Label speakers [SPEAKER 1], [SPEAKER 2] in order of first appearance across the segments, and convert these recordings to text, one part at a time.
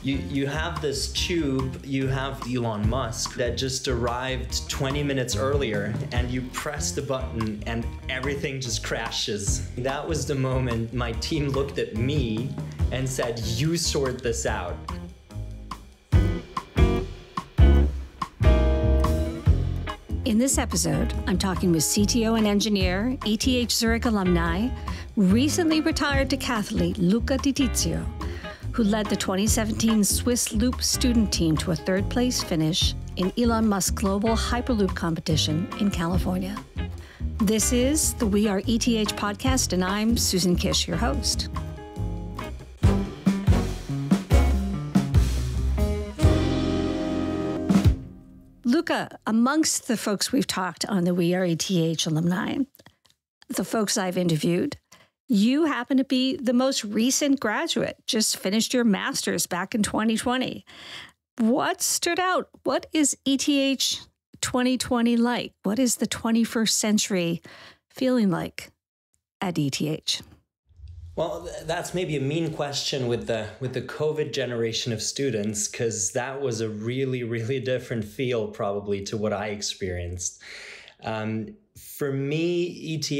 [SPEAKER 1] You have this tube, you have Elon Musk that just arrived 20 minutes earlier, and you press the button and everything just crashes. That was the moment my team looked at me and said, "You sort this out."
[SPEAKER 2] In this episode, I'm talking with CTO and engineer, ETH Zurich alumni, recently retired decathlete Luca Di Tizio, who led the 2017 Swissloop student team to a third-place finish in Elon Musk's global Hyperloop competition in California. This is the We Are ETH podcast, and I'm Susan Kish, your host. Luca, amongst the folks we've talked on the We Are ETH alumni, the folks I've interviewed, you happen to be the most recent graduate, just finished your master's back in 2020. What stood out? What is ETH 2020 like? What is the 21st century feeling like at ETH?
[SPEAKER 1] Well, that's maybe a mean question with the COVID generation of students, because that was a really, really different feel probably to what I experienced. For me, ETH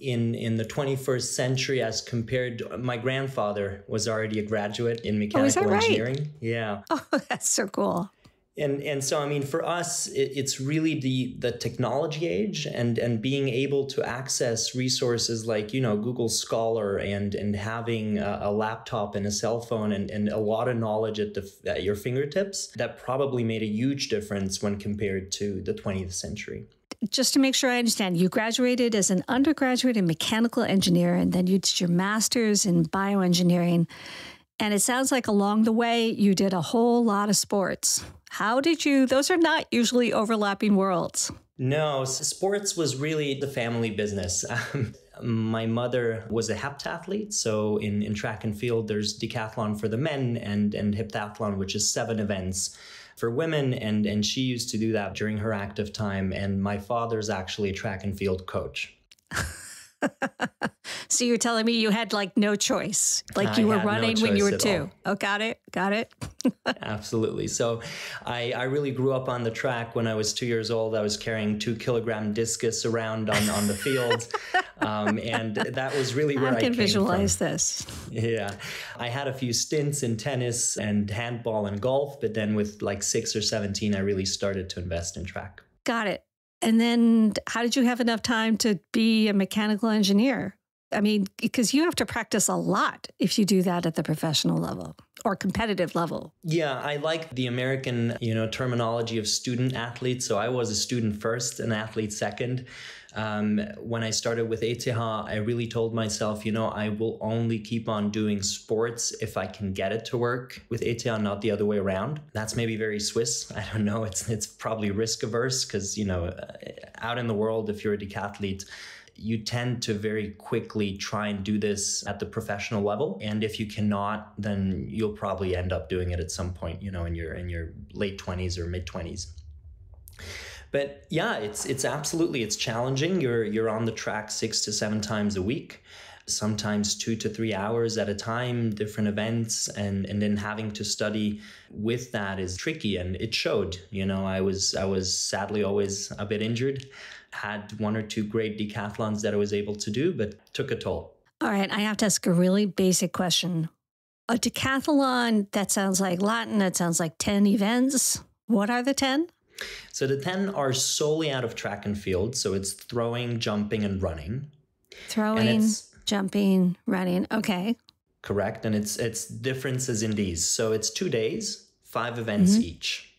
[SPEAKER 1] in the 21st century, as compared to my grandfather was already a graduate in mechanical engineering.
[SPEAKER 2] Right?
[SPEAKER 1] Yeah.
[SPEAKER 2] Oh, that's so cool.
[SPEAKER 1] And so, I mean, for us, it's really the technology age and being able to access resources like, Google Scholar and having a laptop and a cell phone and a lot of knowledge at your fingertips that probably made a huge difference when compared to the 20th century.
[SPEAKER 2] Just to make sure I understand, you graduated as an undergraduate in mechanical engineering, and then you did your master's in bioengineering. And it sounds like along the way, you did a whole lot of sports. How did you, those are not usually overlapping worlds.
[SPEAKER 1] No, sports was really the family business. My mother was a heptathlete. So in track and field, there's decathlon for the men and heptathlon, which is 7 events for women. And she used to do that during her active time. And my father's actually a track and field coach.
[SPEAKER 2] So you're telling me you had no choice, you were running when you were 2. Oh, got it.
[SPEAKER 1] Absolutely. So I really grew up on the track. When I was 2 years old, I was carrying 2-kilogram discus around on the field. And that was really where I came from.
[SPEAKER 2] I can visualize this.
[SPEAKER 1] Yeah. I had a few stints in tennis and handball and golf, but then with 6 or 17, I really started to invest in track.
[SPEAKER 2] Got it. And then how did you have enough time to be a mechanical engineer? I mean, because you have to practice a lot if you do that at the professional level or competitive level. Yeah,
[SPEAKER 1] I like the American, terminology of student athlete. So I was a student first, an athlete second. When I started with ETH, I really told myself, I will only keep on doing sports if I can get it to work with ETH, not the other way around. That's maybe very Swiss. I don't know. It's probably risk averse because, out in the world, if you're a decathlete, you tend to very quickly try and do this at the professional level. And if you cannot, then you'll probably end up doing it at some point, in your late 20s or mid 20s. But yeah, it's absolutely, it's challenging. You're on the track 6 to 7 times a week, sometimes 2 to 3 hours at a time, different events, and then having to study with that is tricky. And it showed, I was sadly always a bit injured, had 1 or 2 great decathlons that I was able to do, but took a toll.
[SPEAKER 2] All right, I have to ask a really basic question. A decathlon, that sounds like Latin, that sounds like 10 events. What are the 10?
[SPEAKER 1] So the 10 are solely out of track and field. So it's throwing, jumping, and running.
[SPEAKER 2] Throwing, jumping, running. Okay.
[SPEAKER 1] Correct. And it's differences in these. So it's 2 days, 5 events each.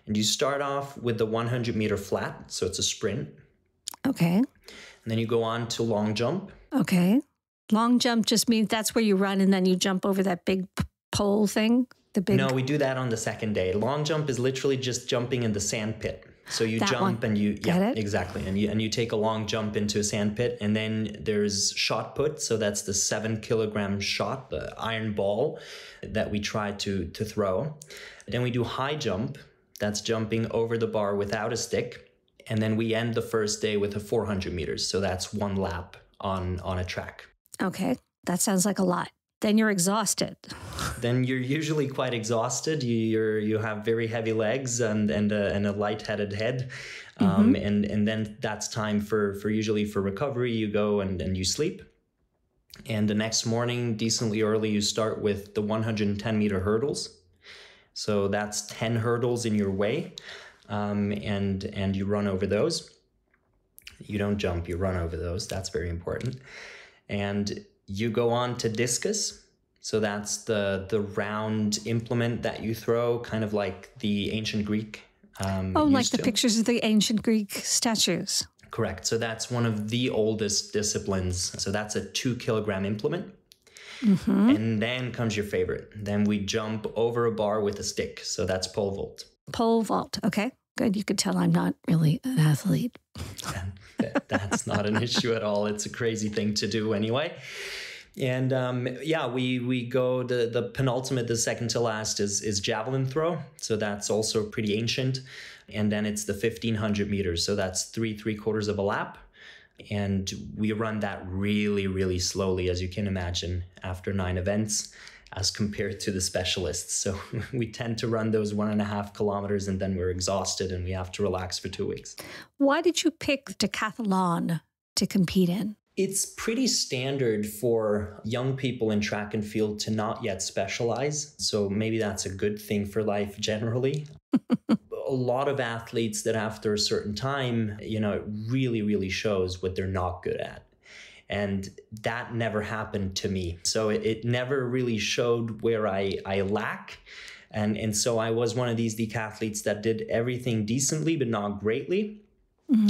[SPEAKER 1] And you start off with the 100-meter flat. So it's a sprint.
[SPEAKER 2] Okay.
[SPEAKER 1] And then you go on to long jump.
[SPEAKER 2] Okay. Long jump just means that's where you run and then you jump over that big pole thing? No,
[SPEAKER 1] we do that on the second day. Long jump is literally just jumping in the sand pit. So you jump and you, exactly. And you take a long jump into a sand pit, and then there's shot put. So that's the 7-kilogram shot, the iron ball that we try to throw. Then we do high jump. That's jumping over the bar without a stick. And then we end the first day with a 400 meters. So that's 1 lap on a track.
[SPEAKER 2] Okay. That sounds like a lot. then you're exhausted.
[SPEAKER 1] Then you're usually quite exhausted. You have very heavy legs and a lightheaded head. And then that's time for usually for recovery. You go and you sleep. And the next morning, decently early, you start with the 110-meter hurdles. So that's 10 hurdles in your way, and you run over those. You don't jump, you run over those. That's very important. And you go on to discus. So that's the round implement that you throw, kind of like the ancient Greek.
[SPEAKER 2] Like the pictures of the ancient Greek statues.
[SPEAKER 1] Correct. So that's one of the oldest disciplines. So that's a 2-kilogram implement. And then comes your favorite. Then we jump over a bar with a stick. So that's pole vault.
[SPEAKER 2] Pole vault. Okay, good. You could tell I'm not really an athlete.
[SPEAKER 1] That's not an issue at all. It's a crazy thing to do anyway. And we go, the penultimate, the second to last is javelin throw. So that's also pretty ancient. And then it's the 1,500 meters. So that's 3/3 of a lap. And we run that really, really slowly, as you can imagine, after 9 events, as compared to the specialists. So we tend to run those 1.5 kilometers and then we're exhausted and we have to relax for 2 weeks.
[SPEAKER 2] Why did you pick decathlon to compete in?
[SPEAKER 1] It's pretty standard for young people in track and field to not yet specialize. So maybe that's a good thing for life generally. A lot of athletes that after a certain time, it really, really shows what they're not good at. And that never happened to me. So it never really showed where I lack. And so I was one of these decathletes that did everything decently, but not greatly.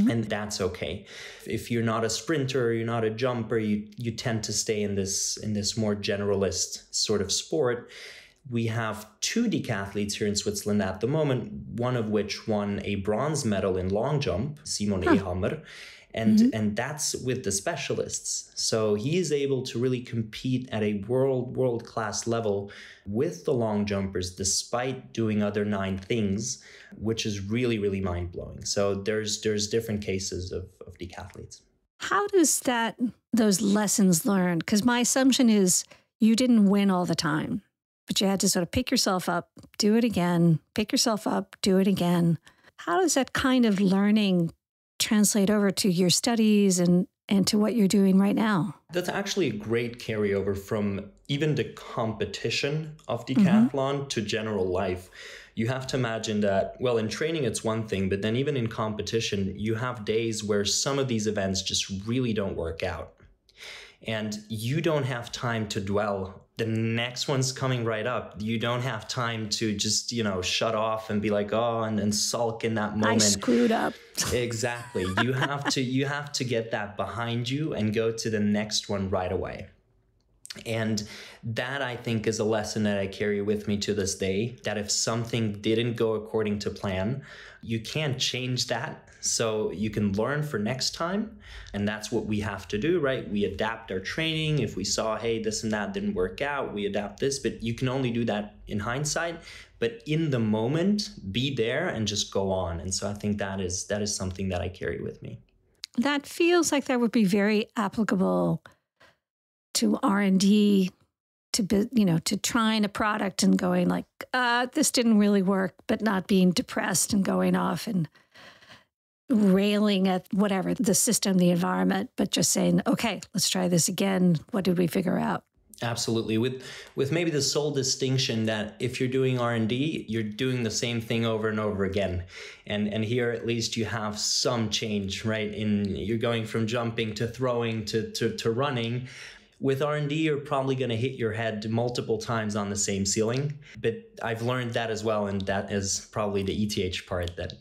[SPEAKER 1] And that's okay. If you're not a sprinter, you're not a jumper, you tend to stay in this more generalist sort of sport. We have 2 decathletes here in Switzerland at the moment, one of which won a bronze medal in long jump, Simon Ehammer, and that's with the specialists. So he is able to really compete at a world-class level with the long jumpers, despite doing other 9 things, which is really, really mind-blowing. So there's different cases of decathletes.
[SPEAKER 2] How does those lessons learned? Because my assumption is you didn't win all the time, but you had to sort of pick yourself up, do it again, pick yourself up, do it again. How does that kind of learning translate over to your studies and to what you're doing right now?
[SPEAKER 1] That's actually a great carryover from even the competition of decathlon to general life. You have to imagine that, well, in training, it's one thing, but then even in competition, you have days where some of these events just really don't work out. And you don't have time to dwell. The next one's coming right up. You don't have time to just, shut off and be like, and sulk in that moment.
[SPEAKER 2] I screwed up.
[SPEAKER 1] Exactly. You have to get that behind you and go to the next one right away. And that, I think, is a lesson that I carry with me to this day, that if something didn't go according to plan, you can't change that. So you can learn for next time. And that's what we have to do, right? We adapt our training. If we saw, hey, this and that didn't work out, we adapt this. But you can only do that in hindsight. But in the moment, be there and just go on. And so I think that is something that I carry with me.
[SPEAKER 2] That feels like that would be very applicable to R&D, to trying a product and going like, this didn't really work, but not being depressed and going off and railing at whatever, the system, the environment, but just saying, okay, let's try this again. What did we figure out?
[SPEAKER 1] Absolutely. With maybe the sole distinction that if you're doing R&D, you're doing the same thing over and over again. And here, at least, you have some change, right? You're going from jumping to throwing to running. With R&D, you're probably going to hit your head multiple times on the same ceiling. But I've learned that as well, and that is probably the ETH part that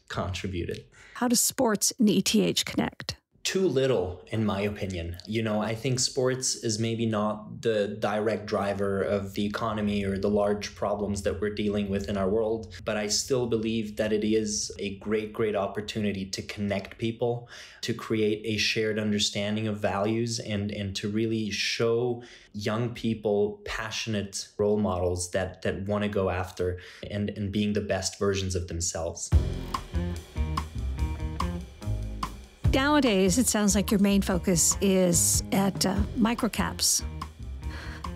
[SPEAKER 1] contributed.
[SPEAKER 2] How does sports and ETH connect?
[SPEAKER 1] Too little, in my opinion. I think sports is maybe not the direct driver of the economy or the large problems that we're dealing with in our world, but I still believe that it is a great, great opportunity to connect people, to create a shared understanding of values, and to really show young people passionate role models that want to go after and being the best versions of themselves.
[SPEAKER 2] Nowadays, it sounds like your main focus is at microcaps.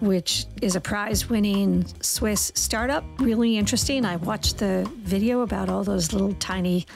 [SPEAKER 2] which is a prize-winning Swiss startup. Really interesting. I watched the video about all those little tiny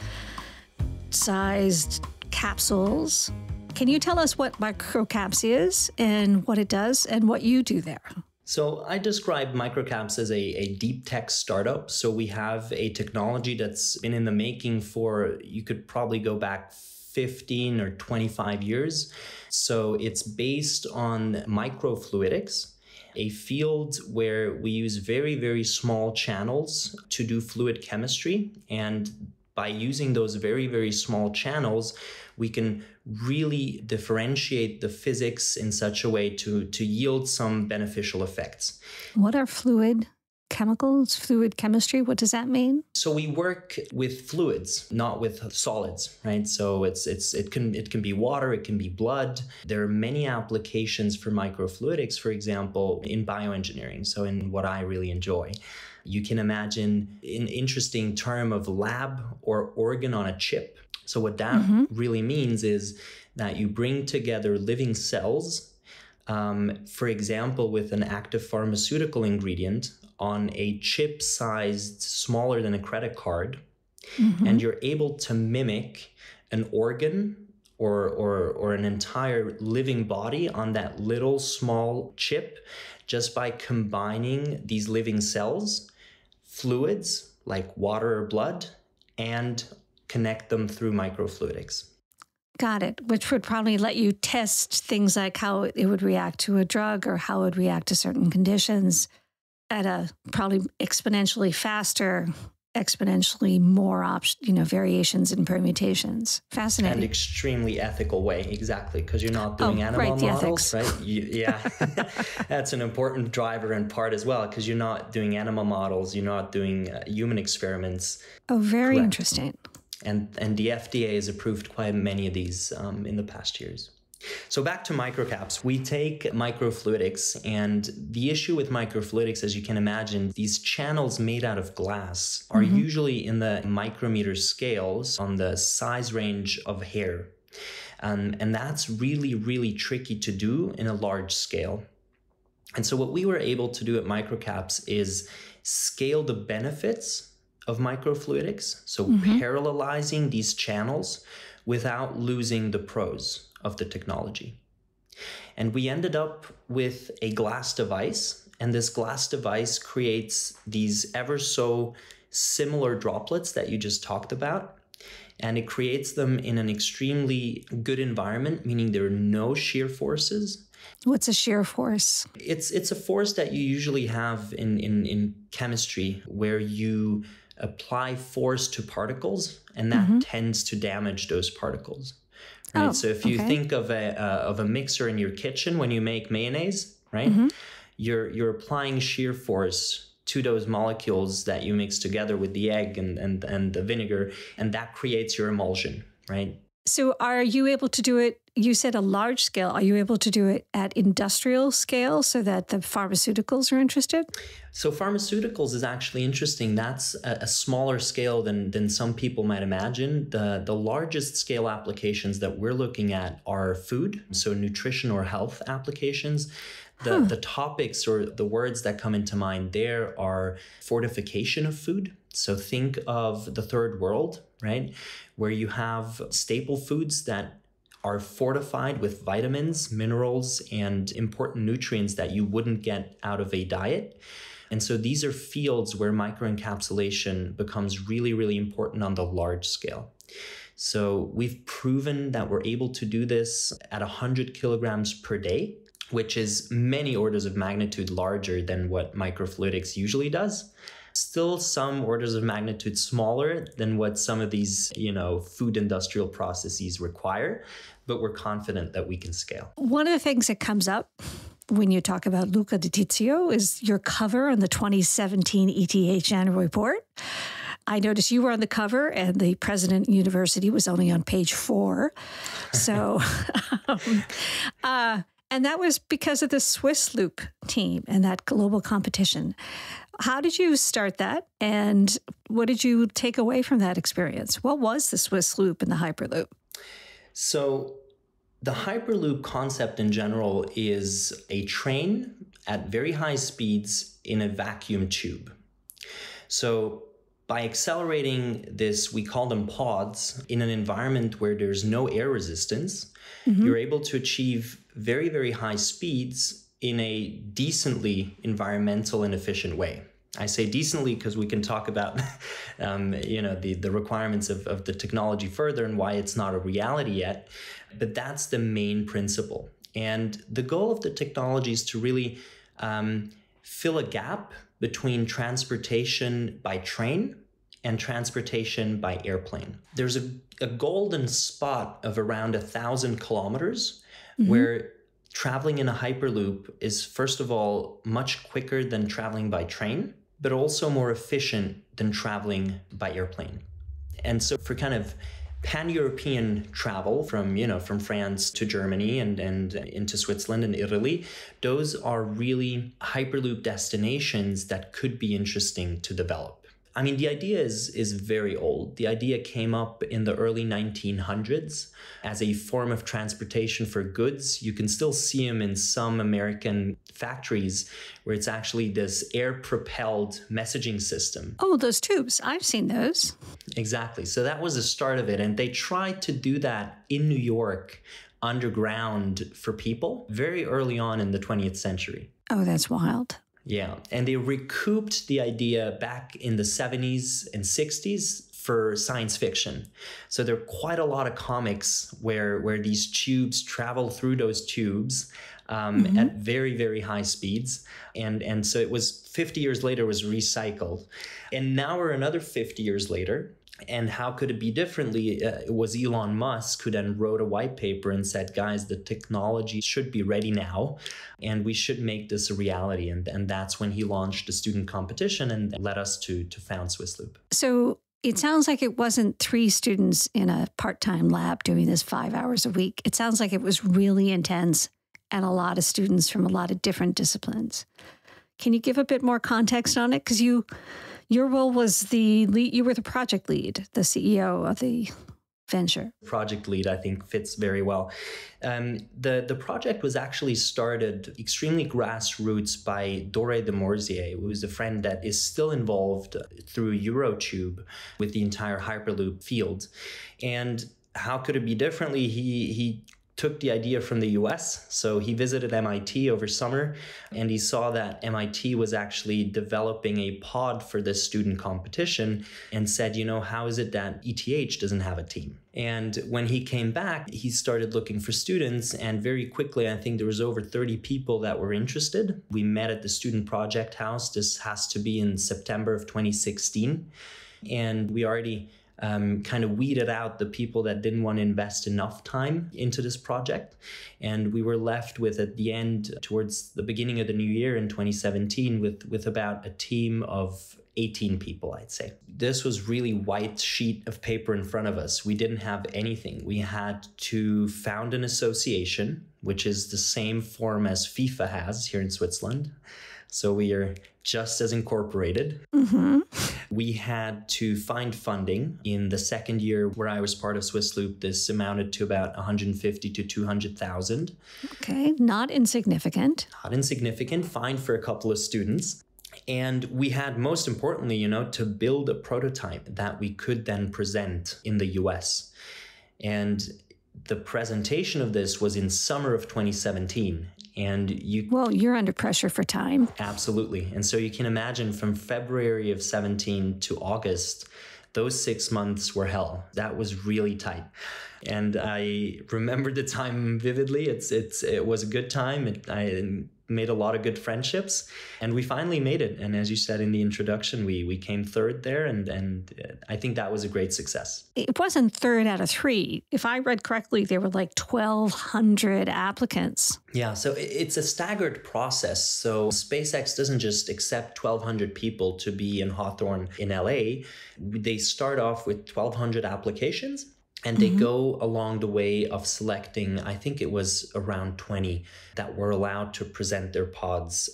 [SPEAKER 2] sized capsules. Can you tell us what Microcaps is and what it does and what you do there?
[SPEAKER 1] So I describe Microcaps as a deep tech startup. So we have a technology that's been in the making for, you could probably go back 15 or 25 years. So it's based on microfluidics, a field where we use very, very small channels to do fluid chemistry. And by using those very, very small channels, we can really differentiate the physics in such a way to yield some beneficial effects.
[SPEAKER 2] What are fluid chemicals, fluid chemistry? What does that mean?
[SPEAKER 1] So we work with fluids, not with solids, right? So it can be water, it can be blood. There are many applications for microfluidics, for example, in bioengineering. So in what I really enjoy. You can imagine an interesting term of lab or organ on a chip. So what that really means is that you bring together living cells, for example, with an active pharmaceutical ingredient on a chip sized smaller than a credit card, and you're able to mimic an organ or an entire living body on that little small chip just by combining these living cells, fluids like water or blood, and connect them through microfluidics.
[SPEAKER 2] Got it, which would probably let you test things like how it would react to a drug or how it would react to certain conditions at a probably exponentially faster, exponentially more variations and permutations. Fascinating.
[SPEAKER 1] And extremely ethical way, exactly, because you're not doing animal models, right? Yeah, that's an important driver and part as well, because you're not doing animal models, you're not doing human experiments.
[SPEAKER 2] Oh, very interesting.
[SPEAKER 1] And the FDA has approved quite many of these in the past years. So back to microcaps, we take microfluidics, and the issue with microfluidics, as you can imagine, these channels made out of glass are usually in the micrometer scales on the size range of hair. And that's really, really tricky to do in a large scale. And so what we were able to do at Microcaps is scale the benefits of microfluidics, so parallelizing these channels without losing the pros of the technology. And we ended up with a glass device, and this glass device creates these ever so similar droplets that you just talked about, and it creates them in an extremely good environment, meaning there are no shear forces.
[SPEAKER 2] What's a shear force?
[SPEAKER 1] It's a force that you usually have in chemistry, where you apply force to particles, and that tends to damage those particles. Right? So if you think of a mixer in your kitchen when you make mayonnaise, right? You're applying shear force to those molecules that you mix together with the egg and the vinegar, and that creates your emulsion, right?
[SPEAKER 2] So are you able to do it, you said a large scale, are you able to do it at industrial scale so that the pharmaceuticals are interested?
[SPEAKER 1] So pharmaceuticals is actually interesting. That's a smaller scale than some people might imagine. The largest scale applications that we're looking at are food, so nutrition or health applications. The topics or the words that come into mind there are fortification of food. So think of the third world, right? Where you have staple foods that are fortified with vitamins, minerals, and important nutrients that you wouldn't get out of a diet. And so these are fields where microencapsulation becomes really, really important on the large scale. So we've proven that we're able to do this at 100 kilograms per day, which is many orders of magnitude larger than what microfluidics usually does. Still some orders of magnitude smaller than what some of these, food industrial processes require, but we're confident that we can scale.
[SPEAKER 2] One of the things that comes up when you talk about Luca Di Tizio is your cover on the 2017 ETH annual report. I noticed you were on the cover and the President University was only on page 4. So, and that was because of the Swissloop team and that global competition. How did you start that? And what did you take away from that experience? What was the Swissloop and the Hyperloop?
[SPEAKER 1] So the Hyperloop concept in general is a train at very high speeds in a vacuum tube. So by accelerating this, we call them pods, in an environment where there's no air resistance, you're able to achieve very, very high speeds in a decently environmental and efficient way. I say decently because we can talk about the requirements of the technology further and why it's not a reality yet. But that's the main principle. And the goal of the technology is to really fill a gap between transportation by train and transportation by airplane. There's a golden spot of around 1,000 kilometers where traveling in a Hyperloop is, first of all, much quicker than traveling by train, but also more efficient than traveling by airplane. And so for kind of pan-European travel from France to Germany and into Switzerland and Italy, those are really Hyperloop destinations that could be interesting to develop. I mean, the idea is very old. The idea came up in the early 1900s as a form of transportation for goods. You can still see them in some American factories where it's actually this air-propelled messaging system.
[SPEAKER 2] Oh, those tubes. I've seen those.
[SPEAKER 1] Exactly. So that was the start of it. And they tried to do that in New York underground for people very early on in the 20th century.
[SPEAKER 2] Oh, that's wild.
[SPEAKER 1] Yeah, and they recouped the idea back in the 70s and 60s for science fiction. So there are quite a lot of comics where these tubes travel through those tubes at very, very high speeds. And so it was 50 years later was recycled. And now we're another 50 years later. And how could it be differently? It was Elon Musk who then wrote a white paper and said, guys, the technology should be ready now, and we should make this a reality. And that's when he launched the student competition and led us to found Swissloop.
[SPEAKER 2] So it sounds like it wasn't 3 students in a part-time lab doing this 5 hours a week. It sounds like it was really intense and a lot of students from a lot of different disciplines. Can you give a bit more context on it? Because your role was the lead, you were the project lead, the CEO of the venture.
[SPEAKER 1] Project lead, I think, fits very well. The project was actually started extremely grassroots by Dore de Morzier, who is a friend that is still involved through Eurotube with the entire Hyperloop field. And how could it be differently? He took the idea from the US. So he visited MIT over summer and he saw that MIT was actually developing a pod for this student competition and said, how is it that ETH doesn't have a team? And when he came back, he started looking for students, and very quickly, I think there was over 30 people that were interested. We met at the Student Project House. This has to be in September of 2016. And we already kind of weeded out the people that didn't want to invest enough time into this project. And we were left with, at the end, towards the beginning of the new year in 2017, with about a team of 18 people, I'd say. This was really white sheet of paper in front of us. We didn't have anything. We had to found an association, which is the same form as FIFA has here in Switzerland. So we are just as incorporated. We had to find funding. In the second year where I was part of Swissloop, this amounted to about 150 to 200,000.
[SPEAKER 2] Okay, not insignificant.
[SPEAKER 1] Not insignificant, fine for a couple of students. And we had, most importantly, to build a prototype that we could then present in the US. And the presentation of this was in summer of 2017. And
[SPEAKER 2] you're under pressure for time.
[SPEAKER 1] Absolutely. And so you can imagine from February of 17 to August, those 6 months were hell. That was really tight. And I remember the time vividly. It was a good time. I made a lot of good friendships, and we finally made it. And as you said in the introduction, we came third there, and I think that was a great success.
[SPEAKER 2] It wasn't third out of 3. If I read correctly, there were like 1,200 applicants.
[SPEAKER 1] Yeah, so it's a staggered process. So SpaceX doesn't just accept 1,200 people to be in Hawthorne in LA. They start off with 1,200 applications. And they go along the way of selecting, I think it was around 20 that were allowed to present their pods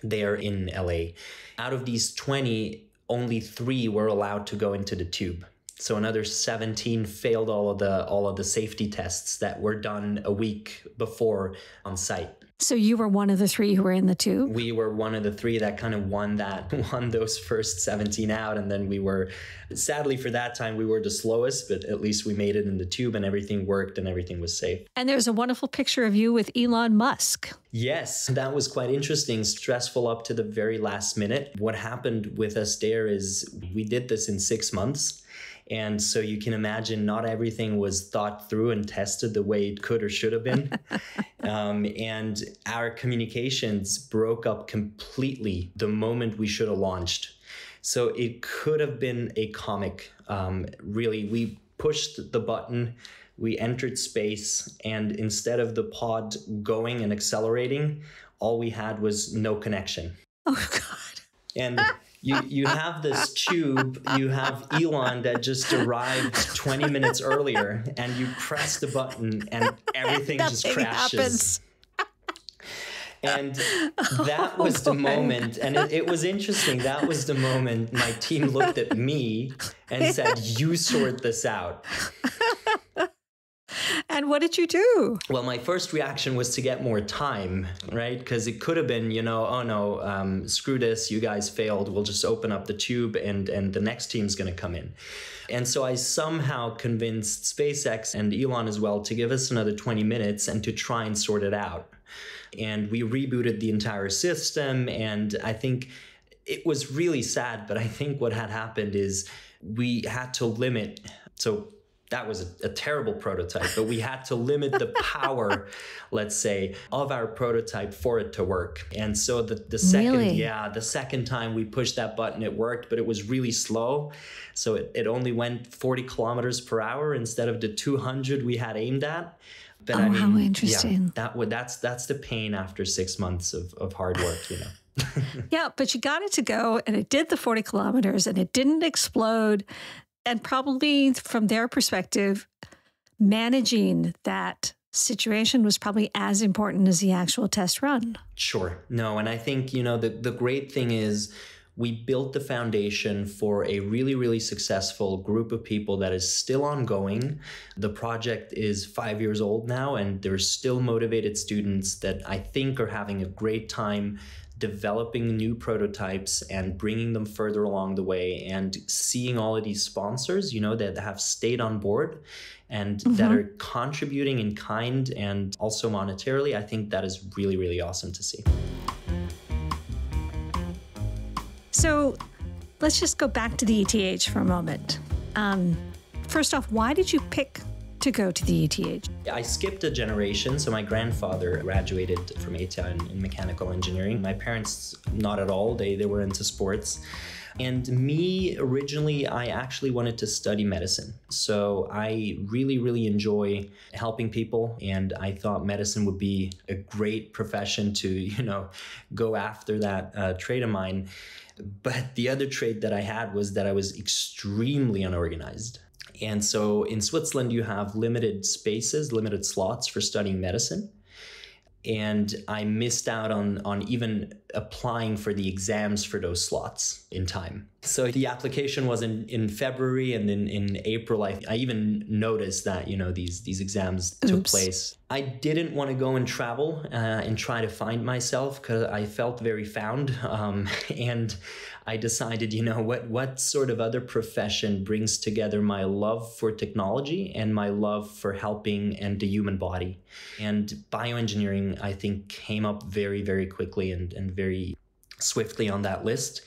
[SPEAKER 1] there in LA. Out of these 20, only 3 were allowed to go into the tube. So another 17 failed all of the safety tests that were done a week before on site.
[SPEAKER 2] So you were one of the three who were in the tube?
[SPEAKER 1] We were one of the three that kind of won those first 17 out. And then we were, sadly for that time, we were the slowest, but at least we made it in the tube and everything worked and everything was safe.
[SPEAKER 2] And there's a wonderful picture of you with Elon Musk.
[SPEAKER 1] Yes, that was quite interesting, stressful up to the very last minute. What happened with us there is we did this in 6 months. And so you can imagine not everything was thought through and tested the way it could or should have been. And our communications broke up completely the moment we should have launched. So it could have been a comic. Really, we pushed the button, we entered space, and instead of the pod going and accelerating, all we had was no connection.
[SPEAKER 2] Oh, God.
[SPEAKER 1] And you have this tube, you have Elon that just arrived 20 minutes earlier, and you press the button and everything just crashes. And that was the moment, and it was interesting. That was the moment my team looked at me and said, "You sort this out."
[SPEAKER 2] And what did you do?
[SPEAKER 1] Well, my first reaction was to get more time, right? Because it could have been, oh no, screw this, you guys failed. We'll just open up the tube and the next team's going to come in. And so I somehow convinced SpaceX and Elon as well to give us another 20 minutes and to try and sort it out. And we rebooted the entire system. And I think it was really sad, but I think what had happened is we had to limit. So that was a terrible prototype, but we had to limit the power, let's say, of our prototype for it to work. And so the second time we pushed that button, it worked, but it was really slow. So it only went 40 kilometers per hour instead of the 200 we had aimed at. But I mean,
[SPEAKER 2] how interesting.
[SPEAKER 1] Yeah, that's the pain after 6 months of hard work,
[SPEAKER 2] Yeah, but you got it to go, and it did the 40 kilometers, and it didn't explode. And probably from their perspective, managing that situation was probably as important as the actual test run.
[SPEAKER 1] Sure. No, and I think, the great thing is we built the foundation for a really, really successful group of people that is still ongoing. The project is 5 years old now, and there's still motivated students that I think are having a great time developing new prototypes and bringing them further along the way, and seeing all of these sponsors, that have stayed on board and that are contributing in kind and also monetarily. I think that is really, really awesome to see.
[SPEAKER 2] So let's just go back to the ETH for a moment. First off, why did you pick to go to the ETH?
[SPEAKER 1] I skipped a generation. So my grandfather graduated from ETH in mechanical engineering. My parents, not at all. They were into sports. And me, originally, I actually wanted to study medicine. So I really, really enjoy helping people. And I thought medicine would be a great profession to, go after that trade of mine. But the other trait that I had was that I was extremely unorganized. And so in Switzerland, you have limited spaces, limited slots for studying medicine. And I missed out on even applying for the exams for those slots in time. So the application was in February, and then in April, I even noticed that, these exams took place. I didn't want to go and travel and try to find myself because I felt very found. And I decided, what sort of other profession brings together my love for technology and my love for helping and the human body. And bioengineering, I think, came up very, very quickly and very swiftly on that list.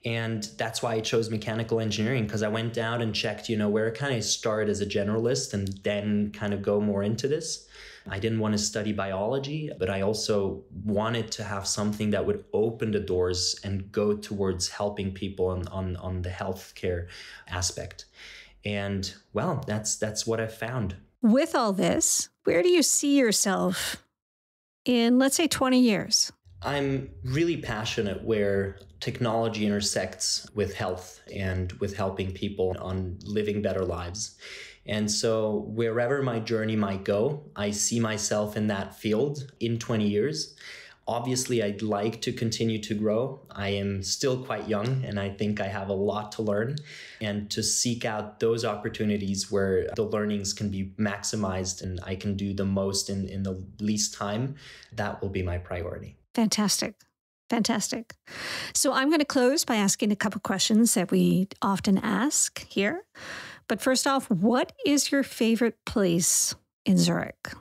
[SPEAKER 1] And that's why I chose mechanical engineering, because I went down and checked, where can I start as a generalist and then kind of go more into this. I didn't want to study biology, but I also wanted to have something that would open the doors and go towards helping people on the healthcare aspect. And well, that's what I found.
[SPEAKER 2] With all this, where do you see yourself in, let's say, 20 years?
[SPEAKER 1] I'm really passionate where technology intersects with health and with helping people on living better lives. And so wherever my journey might go, I see myself in that field in 20 years. Obviously, I'd like to continue to grow. I am still quite young, and I think I have a lot to learn. And to seek out those opportunities where the learnings can be maximized and I can do the most in the least time, that will be my priority.
[SPEAKER 2] Fantastic. Fantastic. So I'm going to close by asking a couple questions that we often ask here. But first off, what is your favorite place in Zurich?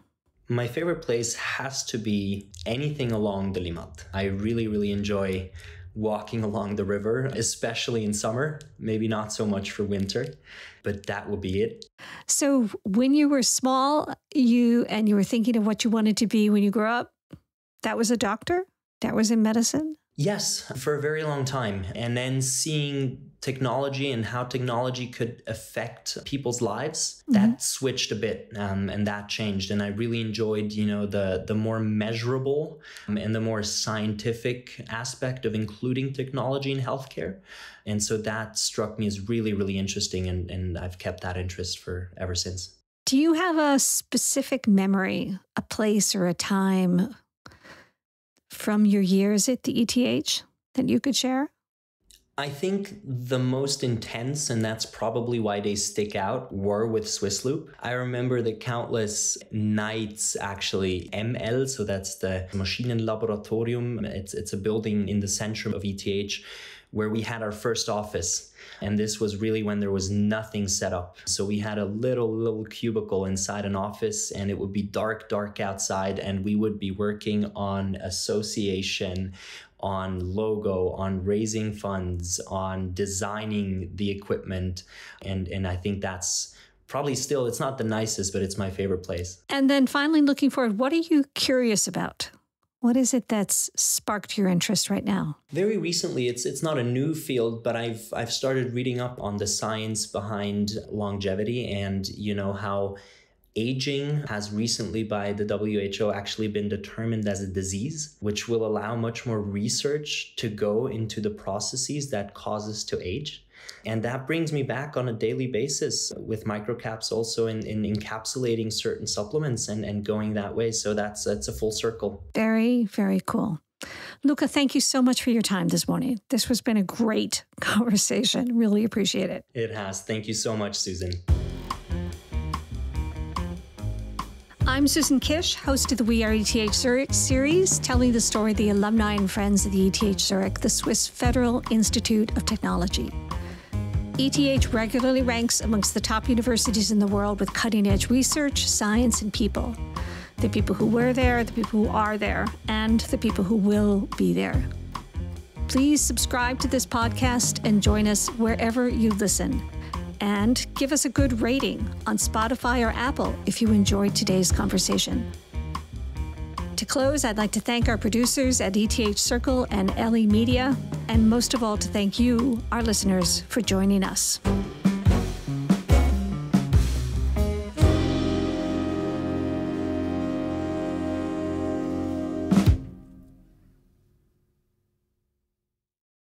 [SPEAKER 1] My favorite place has to be anything along the Limmat. I really, really enjoy walking along the river, especially in summer, maybe not so much for winter, but that will be it.
[SPEAKER 2] So when you were small, you were thinking of what you wanted to be when you grew up, that was a doctor? That was in medicine?
[SPEAKER 1] Yes, for a very long time. And then seeing technology and how technology could affect people's lives, that switched a bit and that changed. And I really enjoyed, the more measurable and the more scientific aspect of including technology in healthcare. And so that struck me as really, really interesting. And I've kept that interest for ever since.
[SPEAKER 2] Do you have a specific memory, a place or a time from your years at the ETH that you could share?
[SPEAKER 1] I think the most intense, and that's probably why they stick out, were with Swissloop. I remember the countless nights, actually, ML, so that's the Maschinenlaboratorium. It's a building in the center of ETH where we had our first office. And this was really when there was nothing set up. So we had a little cubicle inside an office, and it would be dark outside, and we would be working on association, on logo, on raising funds, on designing the equipment. And I think that's probably still, it's not the nicest, but it's my favorite place.
[SPEAKER 2] And then finally, looking forward, what are you curious about? What is it that's sparked your interest right now?
[SPEAKER 1] Very recently, it's not a new field, but I've started reading up on the science behind longevity and, how aging has recently by the WHO actually been determined as a disease, which will allow much more research to go into the processes that cause us to age. And that brings me back on a daily basis with microcaps also in encapsulating certain supplements and going that way. So that's a full circle.
[SPEAKER 2] Very, very cool. Luca, thank you so much for your time this morning. This has been a great conversation. Really appreciate it.
[SPEAKER 1] It has. Thank you so much, Susan.
[SPEAKER 2] I'm Susan Kish, host of the We Are ETH Zurich series, telling the story of the alumni and friends of the ETH Zurich, the Swiss Federal Institute of Technology. ETH regularly ranks amongst the top universities in the world with cutting-edge research, science, and people. The people who were there, the people who are there, and the people who will be there. Please subscribe to this podcast and join us wherever you listen. And give us a good rating on Spotify or Apple if you enjoyed today's conversation. To close, I'd like to thank our producers at ETH Circle and LE Media, and most of all to thank you, our listeners, for joining us.